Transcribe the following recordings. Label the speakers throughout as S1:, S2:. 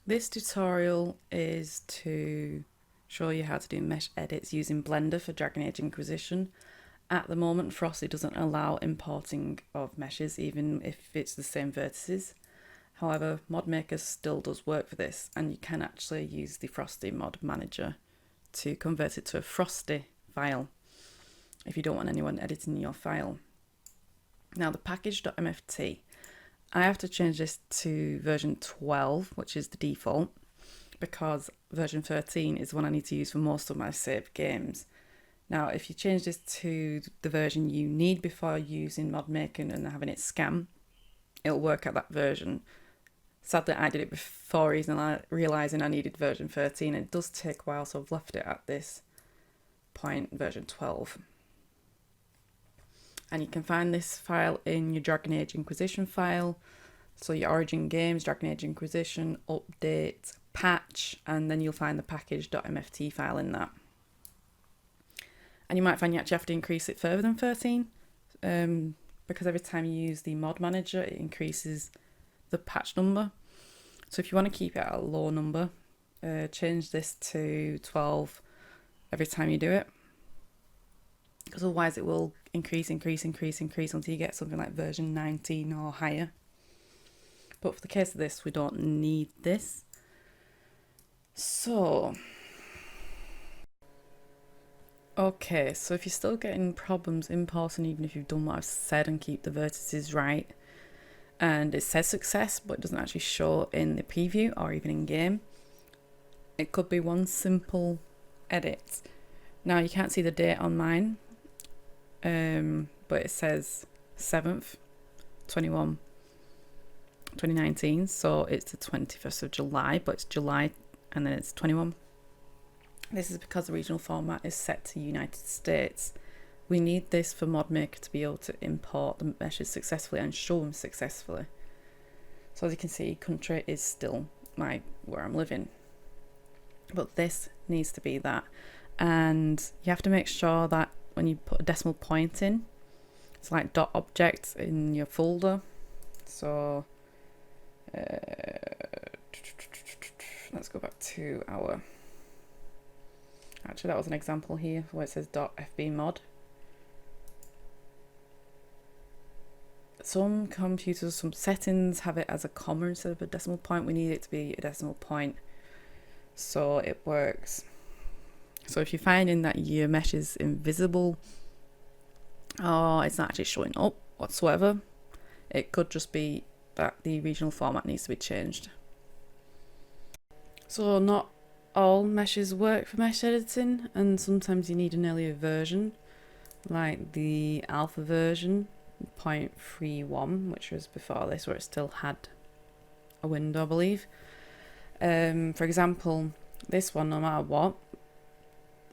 S1: This tutorial is to show you how to do mesh edits using Blender for Dragon Age Inquisition. At the moment, Frosty doesn't allow importing of meshes, even if it's the same vertices. However, ModMaker still does work for this, and you can actually use the Frosty mod manager to convert it to a Frosty file if you don't want anyone editing your file. Now, the package.mft, I have to change this to version 12, which is the default, because version 13 is the one I need to use for most of my saved games. Now, if you change this to the version you need before using ModMaker and having it scan, it'll work at that version. Sadly, I did it before realising I needed version 13. It does take a while, so I've left it at this point, version 12. And you can find this file in your Dragon Age Inquisition file. So your origin games, Dragon Age Inquisition, update, patch, and then you'll find the package.mft file in that. And you might find you actually have to increase it further than 13, because every time you use the mod manager, it increases the patch number. So if you want to keep it at a low number, change this to 12 every time you do it, because otherwise it will increase until you get something like version 19 or higher. But for the case of this, we don't need this. So, okay, so if you're still getting problems importing, even if you've done what I've said and keep the vertices right, and it says success, but it doesn't actually show in the preview or even in game, it could be one simple edit. Now, you can't see the date on mine, but it says 7th, 2019, so it's the 21st of July, but it's July and then it's 21. This is because the regional format is set to United States. We need this for ModMaker to be able to import the meshes successfully and show them successfully. So as you can see, country is still where I'm living. But this needs to be that. And you have to make sure that when you put a decimal point in, it's like dot object in your folder. So let's go back to our, actually that was an example here where it says .fbmod. Some computers, some settings have it as a comma instead of a decimal point. We need it to be a decimal point so it works. So if you're finding that your mesh is invisible or it's not actually showing up whatsoever, it could just be that the regional format needs to be changed. So not all meshes work for mesh editing, and sometimes you need an earlier version, like the alpha version 0.31, which was before this, where it still had a window, I believe. For example, this one, no matter what,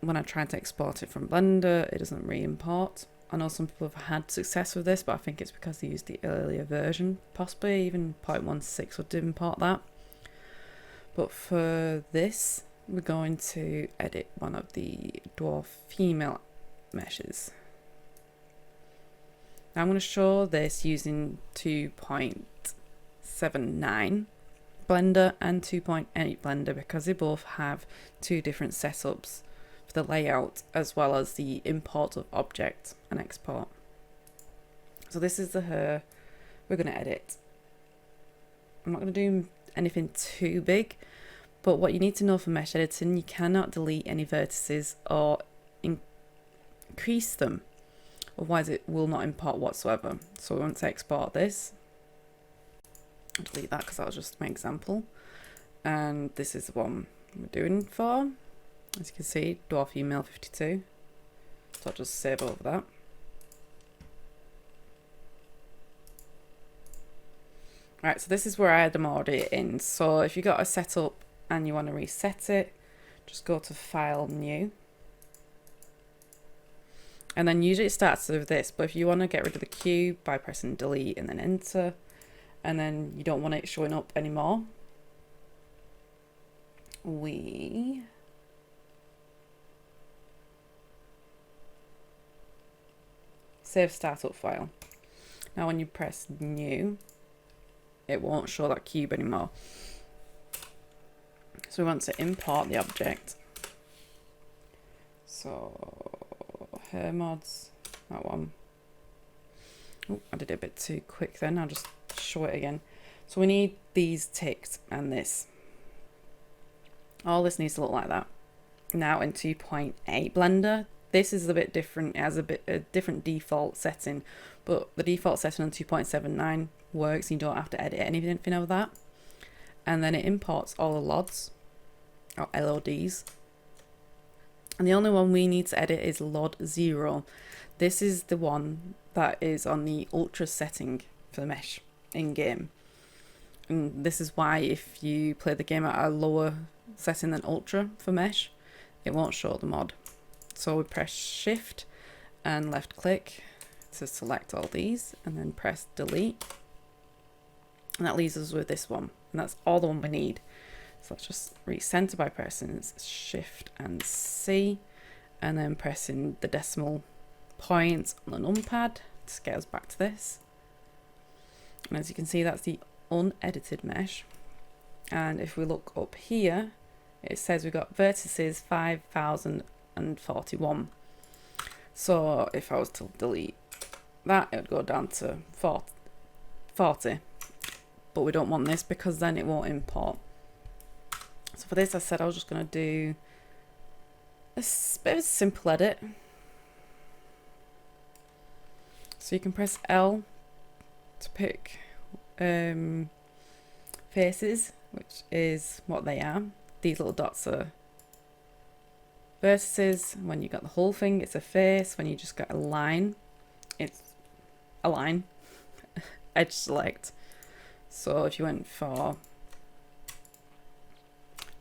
S1: when I tried to export it from Blender, it doesn't re-import. I know some people have had success with this, but I think it's because they used the earlier version. Possibly even 0.16 would import that. But for this, we're going to edit one of the dwarf female meshes. Now I'm going to show this using 2.79 Blender and 2.8 Blender because they both have two different setups for the layout as well as the import of object and export. So this is the her we're going to edit. I'm not going to do anything too big, but what you need to know for mesh editing, you cannot delete any vertices or increase them, otherwise it will not import whatsoever. So we want to export this. I'll delete that because that was just my example, and this is the one we're doing for, as you can see, dwarf female 52. So I'll just save over that. Right, so this is where I had them already in. So if you got a setup and you want to reset it, just go to File, New. And then usually it starts with this, but if you want to get rid of the cube by pressing Delete and then Enter, and then you don't want it showing up anymore, we save startup file. Now when you press New, it won't show that cube anymore. So we want to import the object. So her mods, that one. Oh, I did it a bit too quick then. I'll just show it again. So we need these ticked and this. All this needs to look like that. Now in 2.8 Blender, this is a bit different. It has a different default setting, but the default setting on 2.79 works. You don't have to edit anything of that. And then it imports all the LODs, or LODs. And the only one we need to edit is LOD 0. This is the one that is on the ultra setting for the mesh in game. And this is why if you play the game at a lower setting than ultra for mesh, it won't show the mod. So we press shift and left click to select all these, and then press delete. And that leaves us with this one. And that's all the one we need. So let's just recenter by pressing shift and C, and then pressing the decimal point on the numpad to get us back to this. And as you can see, that's the unedited mesh. And if we look up here, it says we've got vertices 5041. So if I was to delete that, it would go down to 40. But we don't want this because then it won't import. So for this, I said I was just going to do a bit of a simple edit. So you can press L to pick faces, which is what they are. These little dots are vertices. When you got the whole thing, it's a face. When you just got a line, it's a line. Edge select. So if you went for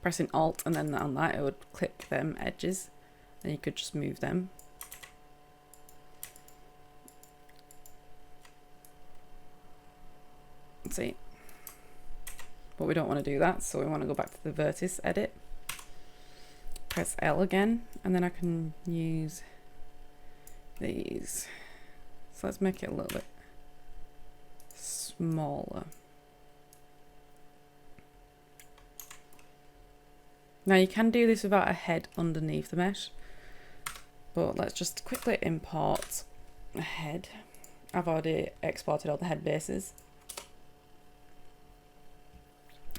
S1: pressing Alt and then on that, it would click them edges, and you could just move them. Let's see. But we don't want to do that, so we want to go back to the vertex edit. Press L again, and then I can use these. So let's make it a little bit smaller. Now you can do this without a head underneath the mesh, but let's just quickly import a head. I've already exported all the head bases.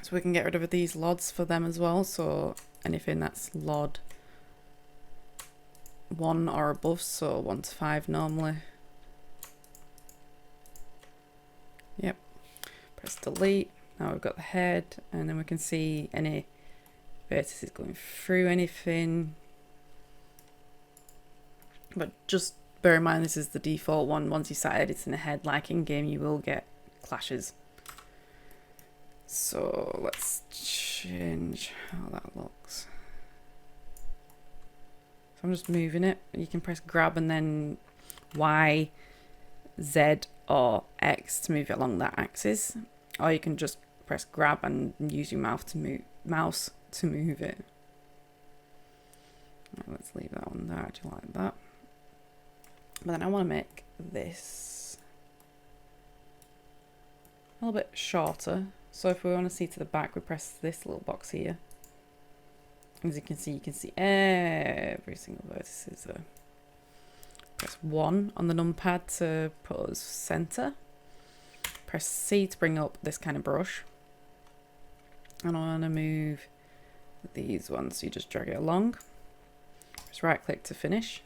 S1: So we can get rid of these LODs for them as well, so anything that's LOD 1 or above, so 1 to 5 normally. Yep, press delete. Now we've got the head, and then we can see any vertices going through anything. But just bear in mind, this is the default one. Once you start editing the head, like in game, you will get clashes. So let's change how that looks. So I'm just moving it. You can press grab and then Y, Z or X to move it along that axis, or you can just press grab and use your mouse to move it. Right, let's leave that one there. I actually like that. But then I want to make this a little bit shorter. So if we want to see to the back, we press this little box here. As you can see every single vertex there. Press 1 on the numpad to put us center. Press C to bring up this kind of brush. And I want to move these ones, so you just drag it along. Just right click to finish.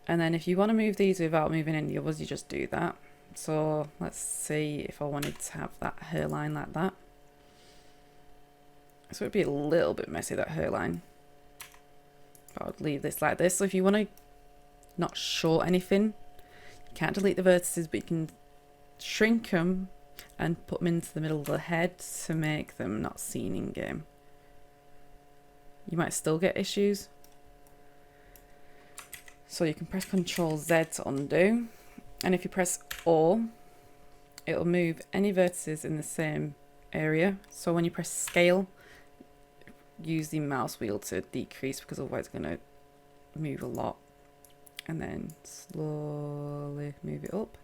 S1: And then if you want to move these without moving any others, you just do that. So let's see if I wanted to have that hairline like that. So it'd be a little bit messy, that hairline. But I would leave this like this. So if you want to not show anything, you can't delete the vertices, but you can shrink them and put them into the middle of the head to make them not seen in game. You might still get issues. So you can press Ctrl Z to undo. And if you press O, it'll move any vertices in the same area. So when you press scale, use the mouse wheel to decrease, because otherwise it's going to move a lot. And then slowly move it up.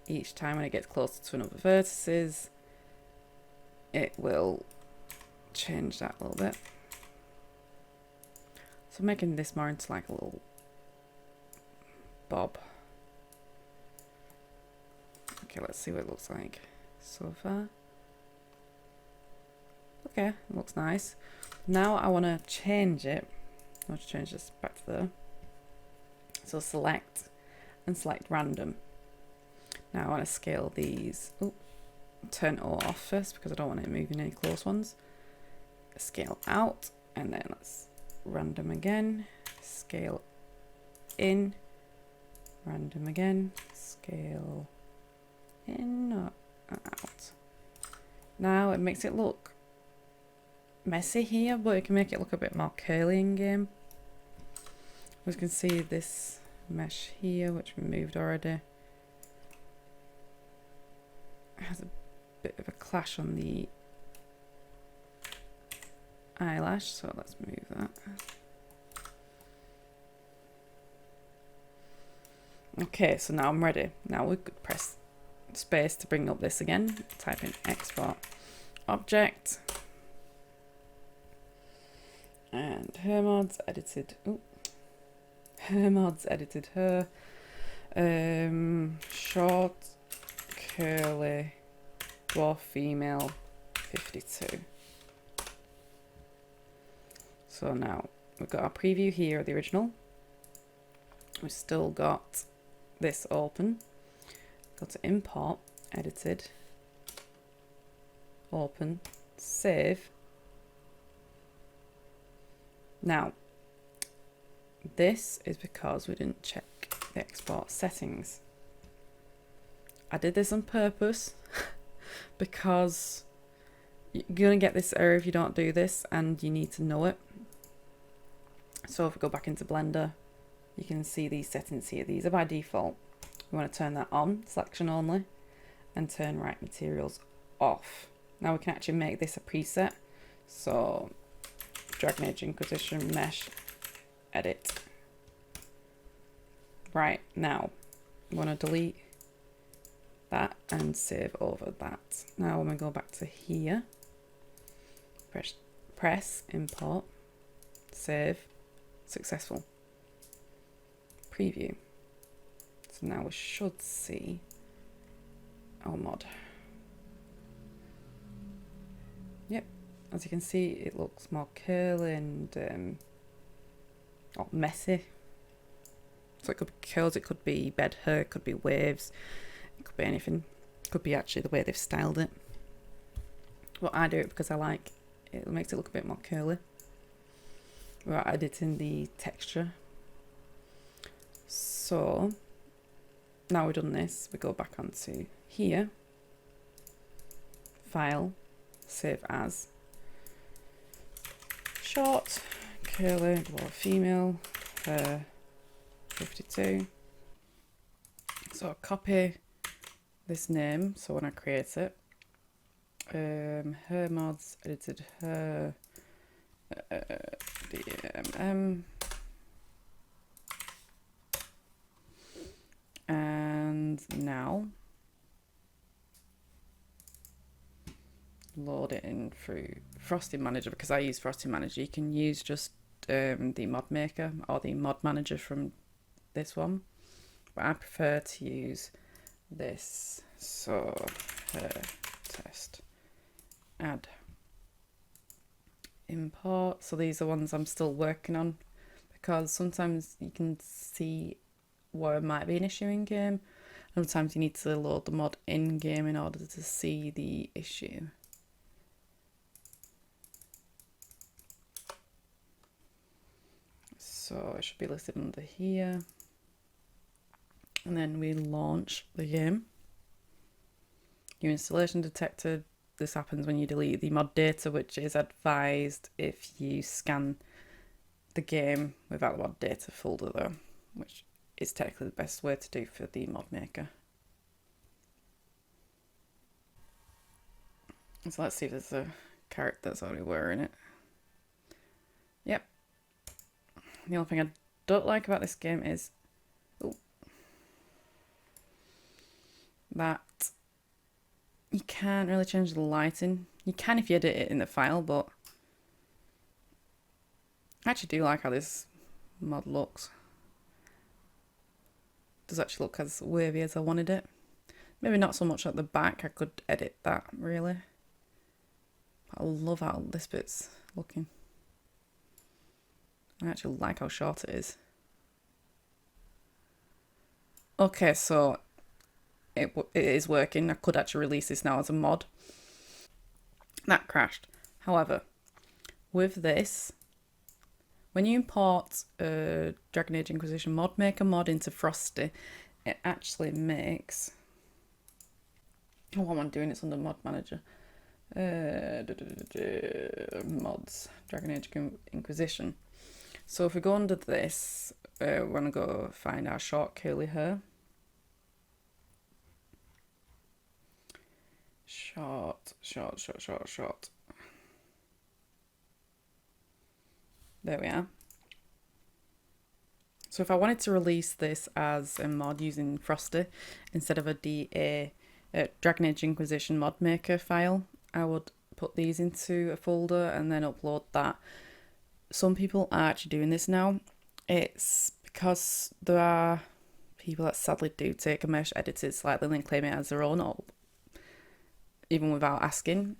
S1: Each time when it gets closer to another vertices, it will change that a little bit. So I'm making this more into like a little bob. Okay, let's see what it looks like so far. Okay, it looks nice. Now I want to change it. I want to change this back to there. So select and select random. Now I want to scale these. Oh, turn O off first because I don't want it moving any close ones. Scale out, and then let's random again. Scale in, random again. Scale in, out. Now it makes it look messy here, but it can make it look a bit more curly in game. As you can see, this mesh here, which we moved already, has a bit of a clash on the eyelash, so let's move that. Okay, so now I'm ready. Now we could press space to bring up this again, type in export object, and her mods edited. Ooh. Her mods edited her. Short, curly, dwarf female, 52. So now we've got our preview here of the original. We've still got this open. Go to import, edited, open, save. Now, this is because we didn't check the export settings. I did this on purpose because you're going to get this error if you don't do this, and you need to know it. So if we go back into Blender, you can see these settings here. These are by default. We want to turn that on, selection only, and turn right materials off. Now we can actually make this a preset. So Dragon Age Inquisition mesh edit. Right, now we want to delete that and save over that. Now when we go back to here, press import, save, successful. Preview. So now we should see our mod. Yep, as you can see, it looks more curly and messy. So it could be curls, it could be bed hair, it could be waves, it could be anything. It could be actually the way they've styled it. Well, I do it because I like it. It makes it look a bit more curly. We're editing the texture. So now we've done this, we go back onto here, file, save as, short, curly, dwarf female, 52. So copy this name, so when I create it, her mods edited her, DMM, and now load it in through Frosty Manager, because I use Frosty Manager. You can use just the mod maker or the mod manager from this one, but I prefer to use this. So test, add, import. So these are ones I'm still working on, because sometimes you can see where it might be an issue in game. Sometimes you need to load the mod in game in order to see the issue. So it should be listed under here. And then we launch the game. Your installation detected. This happens when you delete the mod data, which is advised if you scan the game without the mod data folder though, which is technically the best way to do for the mod maker. So let's see if there's a character that's already wearing it. Yep. The only thing I don't like about this game is that you can't really change the lighting. You can if you edit it in the file, but I actually do like how this mod looks. It does actually look as wavy as I wanted it. Maybe not so much at the back, I could edit that really. I love how this bit's looking. I actually like how short it is. Okay, so it is working. I could actually release this now as a mod. That crashed. However, with this, when you import a Dragon Age Inquisition mod maker mod into Frosty, it actually makes... Oh, what am I doing? It's under Mod Manager. Mods, Dragon Age Inquisition. So if we go under this, we're going to go find our short curly hair. Short. There we are. So if I wanted to release this as a mod using Frosty instead of a DAI, Dragon Age Inquisition mod maker file, I would put these into a folder and then upload that. Some people are actually doing this now. It's because there are people that sadly do take a mesh, edit it slightly, and then claim it as their own, or even without asking.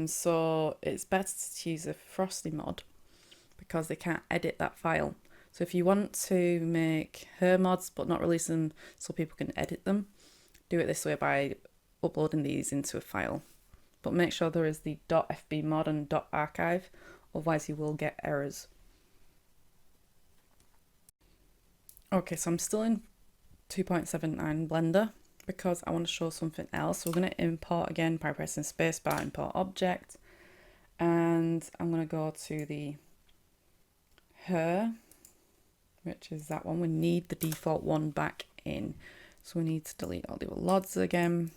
S1: So it's best to use a Frosty mod because they can't edit that file. So if you want to make her mods but not release them so people can edit them, do it this way by uploading these into a file. But make sure there is the .fb mod and .archive, otherwise you will get errors. Okay, so I'm still in 2.79 Blender because I want to show something else. So we're going to import again by pressing spacebar, import object, and I'm going to go to the her, which is that one. We need the default one back in, so we need to delete all the other LODs again,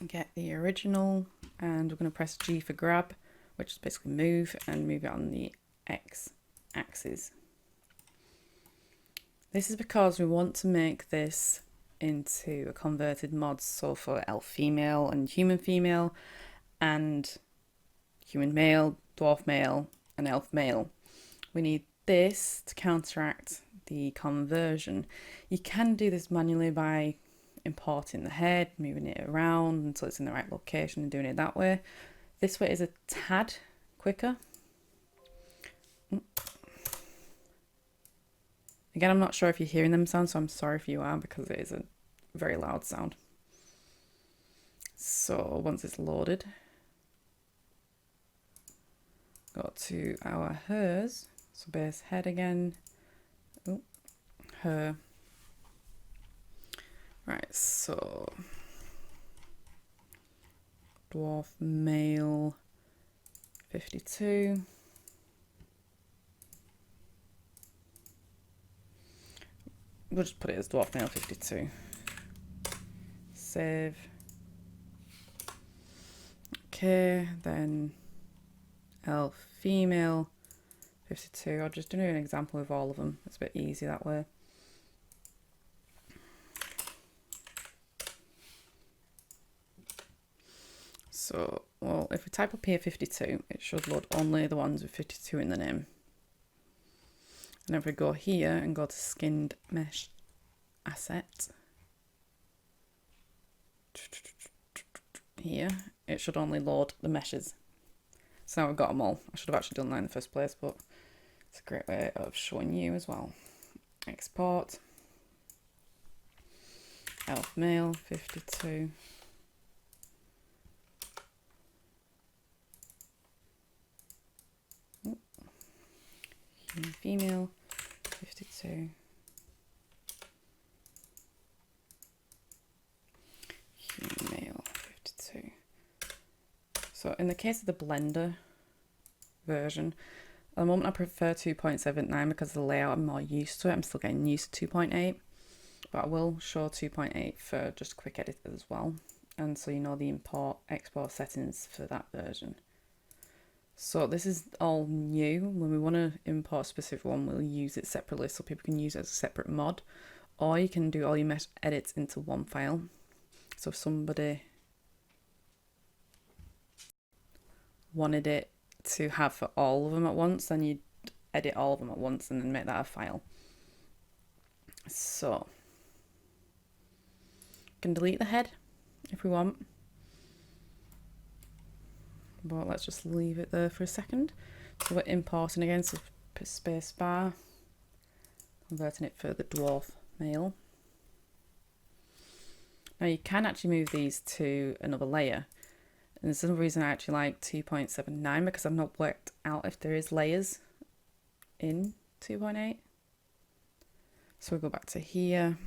S1: get the original, and we're going to press G for grab, which is basically move, and move it on the X axis. This is because we want to make this into a converted mod, so for elf female and human female, and human male, dwarf male, and elf male. We need this to counteract the conversion. You can do this manually by importing the head, moving it around until it's in the right location and doing it that way. This way is a tad quicker. Again, I'm not sure if you're hearing them sound, so I'm sorry if you are, because it is a very loud sound. So once it's loaded, go to our hers, so base head again, her. Right, so dwarf male 52. We'll just put it as dwarf male 52. Save. Okay, then elf female 52. I'll just do an example of all of them. It's a bit easy that way. So, well, if we type up here 52, it should load only the ones with 52 in the name. And if we go here and go to skinned mesh asset, here, it should only load the meshes. So now we've got them all. I should have actually done that in the first place, but it's a great way of showing you as well. Export, elf male 52. Human female 52. Human male 52. So in the case of the Blender version, at the moment I prefer 2.79 because the layout I'm more used to it. I'm still getting used to 2.8, but I will show 2.8 for just a quick edit as well. And so you know the import export settings for that version. So this is all new. When we want to import a specific one, we'll use it separately so people can use it as a separate mod, or you can do all your mesh edits into one file. So if somebody wanted it to have for all of them at once, then you'd edit all of them at once and then make that a file. So we can delete the head if we want, but let's just leave it there for a second. So we're importing again, so space bar, converting it for the dwarf male. Now you can actually move these to another layer. And there's another reason I actually like 2.79, because I've not worked out if there is layers in 2.8. So we'll go back to here.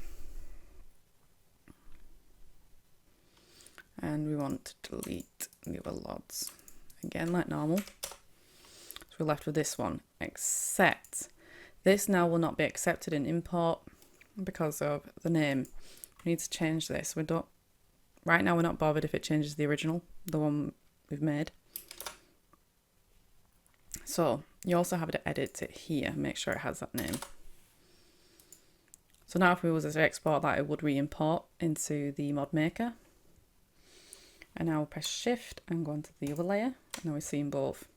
S1: And we want to delete the other LODs. Again, like normal. So we're left with this one, except this now will not be accepted in import because of the name. We need to change this. Right now we're not bothered if it changes the original, the one we've made. So you also have to edit it here, make sure it has that name. So now if we was to export that, it would re-import into the mod maker. And now we'll press shift and go onto the other layer. And now we're seeing both.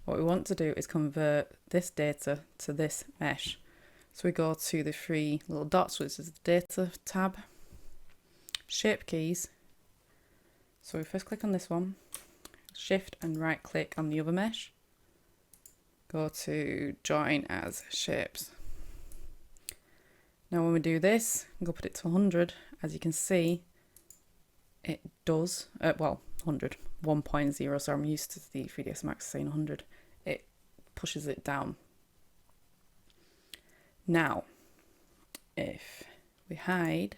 S1: What we want to do is convert this data to this mesh. So we go to the three little dots, which is the data tab, shape keys. So we first click on this one, shift and right click on the other mesh, go to join as shapes. Now when we do this, go put it to 100, as you can see, it does, 100, 1.0, so I'm used to the 3ds Max saying 100, it pushes it down. Now, if we hide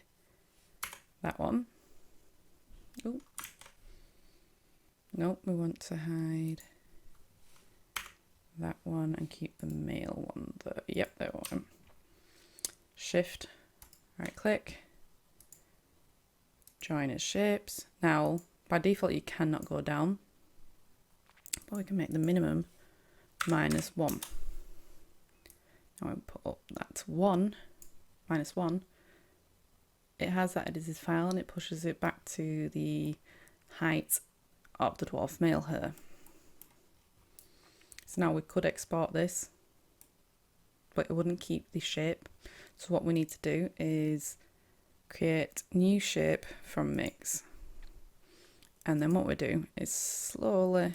S1: that one, oh, nope, we want to hide that one and keep the male one there. Yep, there we go. Shift, right click, join as shapes. Now, by default, you cannot go down, but we can make the minimum -1. Now we put up that to -1. It has that edited file and it pushes it back to the height of the dwarf male here. So now we could export this, but it wouldn't keep the shape. So what we need to do is create new shape from mix. And then what we do is slowly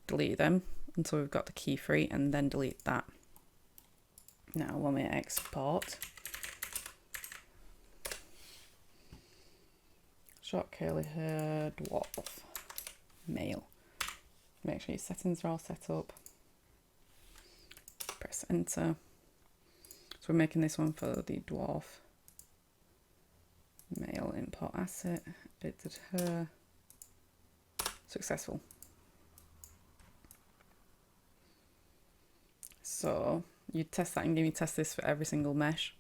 S1: delete them until we've got the key free, and then delete that. Now when we export, short curly hair dwarf male, make sure your settings are all set up, press enter. So we're making this one for the dwarf male, import asset, edited her, successful. So you test that and give me test this for every single mesh,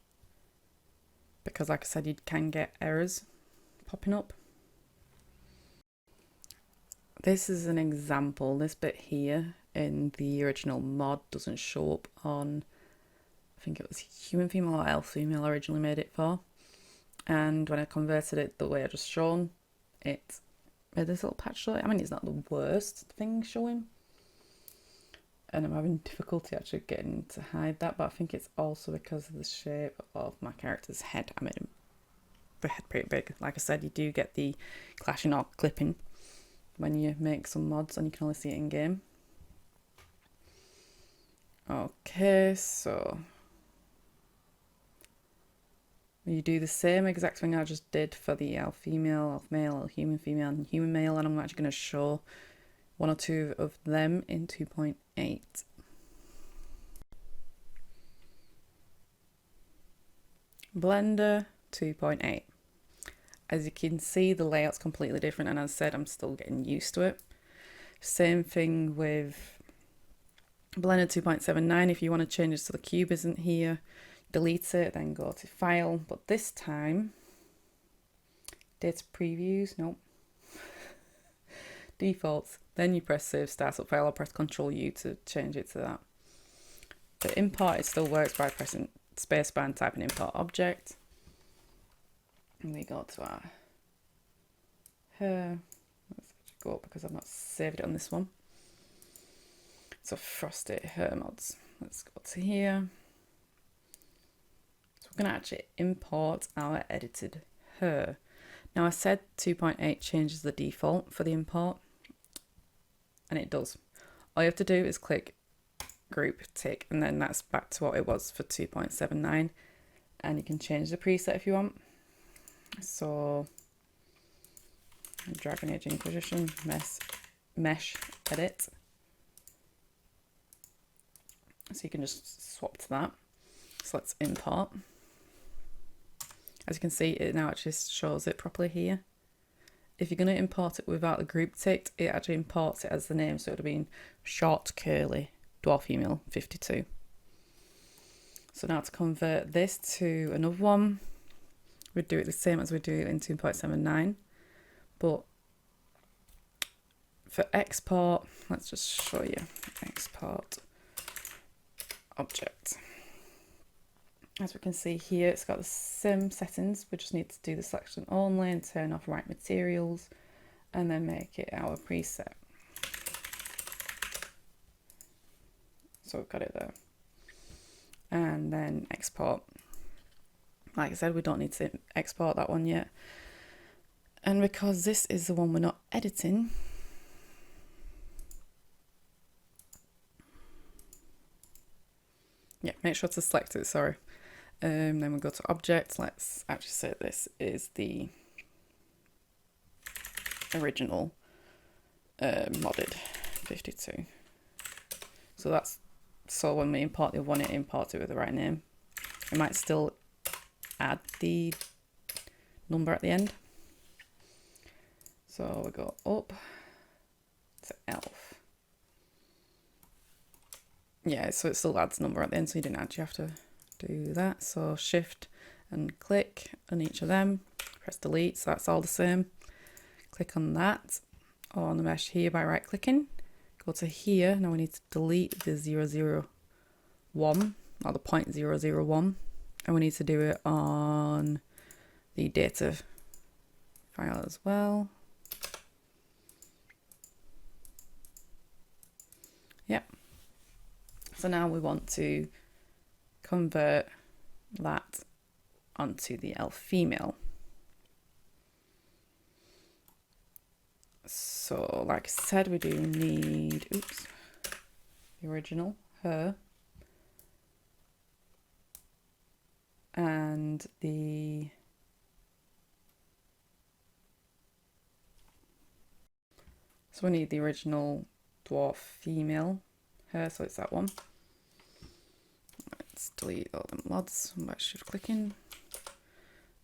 S1: because like I said, you can get errors popping up. This is an example. This bit here in the original mod doesn't show up on, I think it was human female or elf female I originally made it for. And when I converted it the way I just shown, it made this little patch show. I mean, it's not the worst thing showing. And I'm having difficulty actually getting to hide that, but I think it's also because of the shape of my character's head. I made the head pretty big. Like I said, you do get the clashing or clipping when you make some mods, and you can only see it in game. Okay, so you do the same exact thing I just did for the elf female, elf male, elf human female, and human male, and I'm actually going to show one or two of them in 2.8. Blender 2.8. As you can see, the layout's completely different, and as I said, I'm still getting used to it. Same thing with Blender 2.79. If you want to change it so the cube isn't here, delete it, then go to File. But this time, data previews, nope. Defaults. Then you press Save Startup File, or press Ctrl U to change it to that. The import, it still works by pressing spacebar and typing import object. And we go to our hair. Let's go because I've not saved it on this one. So Frosty her mods. Let's go to here. So we're going to actually import our edited her. Now I said 2.8 changes the default for the import, and it does. All you have to do is click group tick, and then that's back to what it was for 2.79, and you can change the preset if you want. So Dragon Age Inquisition mesh edit. So you can just swap to that. So let's import. As you can see, it now actually shows it properly here. If you're going to import it without the group ticked, it actually imports it as the name. So it would have been short curly dwarf female 52. So now to convert this to another one, we'd do it the same as we do in 2.79. But for export, let's just show you. Export object. As we can see here, it's got the same settings. We just need to do the selection only and turn off right materials, and then make it our preset. So we've got it there. And then export. Like I said, we don't need to export that one yet. And because this is the one we're not editing, yeah, make sure to select it, sorry. Then we'll go to object. Let's actually say this is the original modded 52. So that's, so when we import the one, it imports it with the right name. It might still add the number at the end. So we go up to elf. Yeah, so it still adds number at the end, so you didn't actually have to do that. So shift and click on each of them, press delete, so that's all the same. Click on that, or on the mesh here by right clicking. Go to here, now we need to delete the 001, or the 0.001, and we need to do it on the data file as well. Yep. So now we want to convert that onto the elf female. So like I said, we do need, oops, the original her and the we need the original dwarf female her, so it's that one. Let's delete all the mods by shift clicking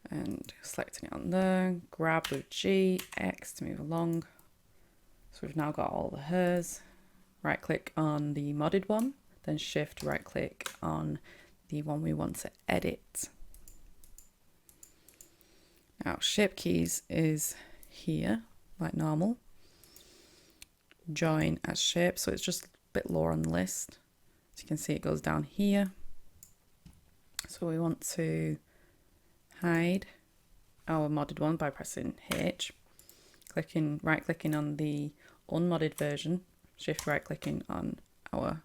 S1: and selecting it on there, grab with G, X to move along. So we've now got all the hers. Right click on the modded one, then shift right click on the one we want to edit. Now shape keys is here like normal. Join as shape, so it's just a bit lower on the list. As you can see, it goes down here. So we want to hide our modded one by pressing H, right clicking on the unmodded version, shift right clicking on our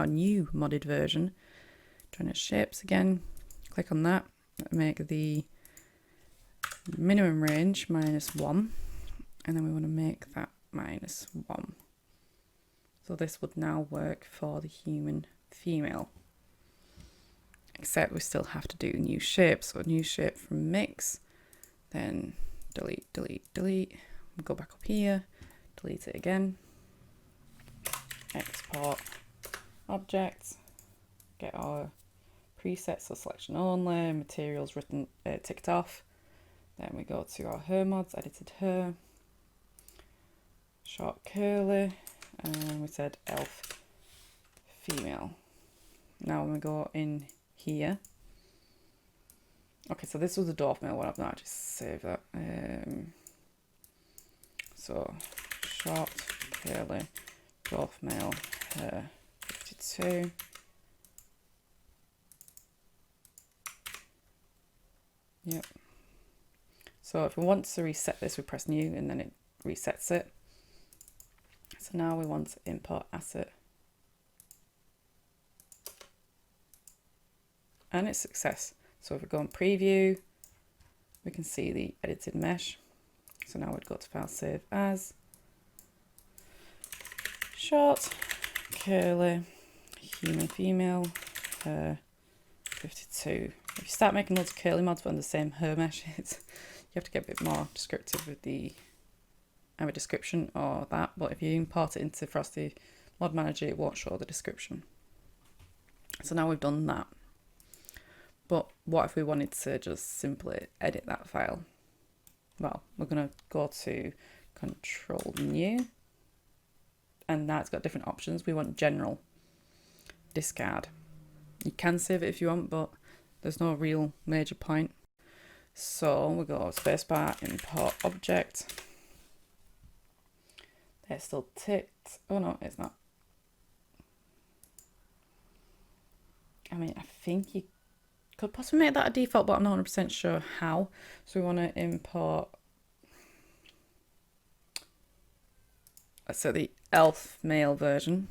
S1: new modded version, join as shapes again, click on that, make the minimum range -1, and then we want to make that -1. So this would now work for the human female, except we still have to do new shape. So a new shape from mix, then delete, delete, delete, go back up here, delete it again, export objects, get our presets, so selection only, materials written, ticked off. Then we go to our her mods, edited her, short curly, and we said elf female. Now when we go in here, okay, so this was the dwarf male one, I've not actually saved that. So short curly dwarf male hair 52. Yep. So if we want to reset this, we press new and then it resets it. So now we want to import asset. And it's success. So if we go on preview, we can see the edited mesh. So now we'd go to file, save as, short, curly, human female, her, 52. If you start making loads of curly mods on the same her meshes, you have to get a bit more descriptive with the either description or that. But if you import it into Frosty Mod Manager, it won't show the description. So now we've done that. But what if we wanted to just simply edit that file? Well, we're going to go to Control New, and now it's got different options. We want General, Discard. You can save it if you want, but there's no real major point. So we go spacebar, import object. They're still ticked. Oh no, it's not. I mean, I think you could possibly make that a default, but I'm not 100% sure how. So we want to import, so the elf male version.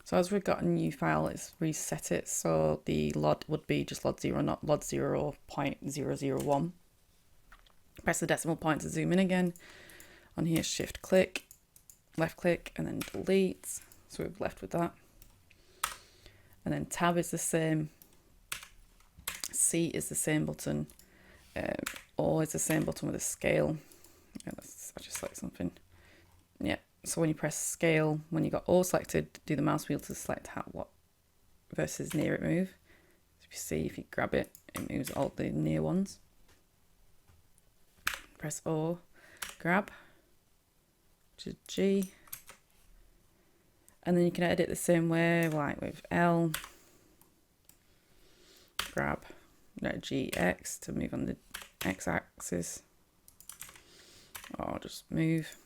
S1: So as we've got a new file, let's reset it. So the LOD would be just LOD 0, not LOD 0.001. Press the decimal point to zoom in again. On here, shift click, left click, and then delete. So we've left with that. And then tab is the same. C is the same button. O is the same button with a scale. Yeah, I just select something. Yeah. So when you press scale, when you got O selected, do the mouse wheel to select how, what versus near it move. So if you see, if you grab it, it moves all the near ones. Press O, grab, which is G. And then you can edit the same way, like with L, grab, GX to move on the X axis, or just move.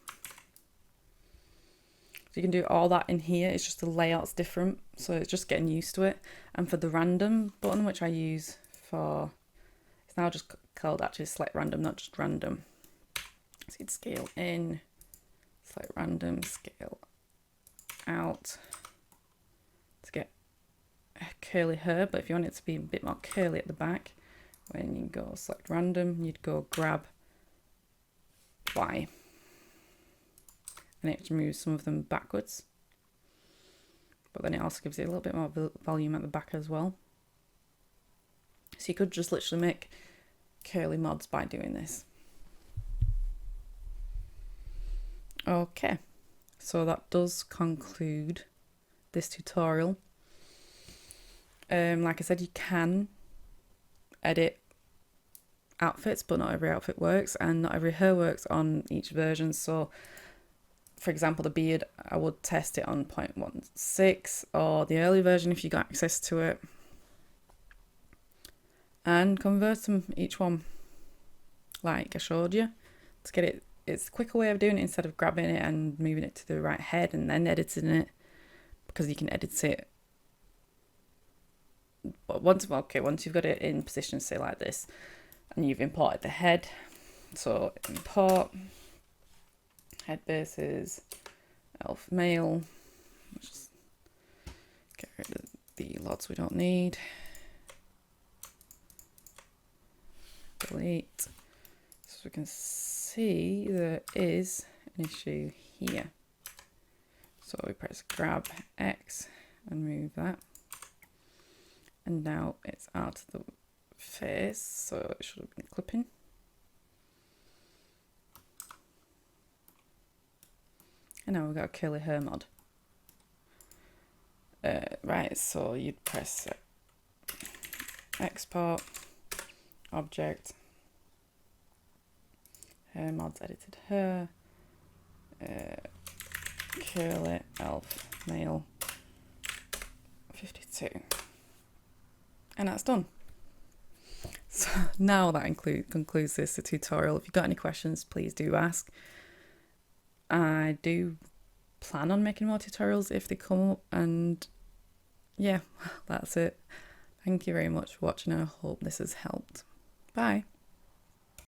S1: So you can do all that in here. It's just the layout's different, so it's just getting used to it. And for the random button, which I use for, it's now just called actually select random, not just random. So you'd scale in, select random, scale out to get a curly hair. But if you want it to be a bit more curly at the back, when you go select random, you'd go grab Y. And it moves some of them backwards, but then it also gives it a little bit more volume at the back as well. So you could just literally make curly mods by doing this. Okay, so that does conclude this tutorial. Like I said, you can edit outfits, but not every outfit works, and not every hair works on each version. So for example, the beard, I would test it on 0.16 or the early version if you got access to it, and convert them each one like I showed you to get it. It's a quicker way of doing it instead of grabbing it and moving it to the right head and then editing it, because you can edit it. But once you've got it in position, say like this, and you've imported the head, so import head bases, elf male. Let's just get rid of the LODs we don't need. Delete. So we can see there is an issue here. So we press grab X and move that. And now it's out of the face, so it should have been clipping. And now we've got a curly hair mod. Right, so you'd press export, object, hair mods, edited hair, curly elf male 52. And that's done. So now that concludes this tutorial. If you've got any questions, please do ask. I do plan on making more tutorials if they come up, and yeah, that's it. Thank you very much for watching. I hope this has helped. Bye.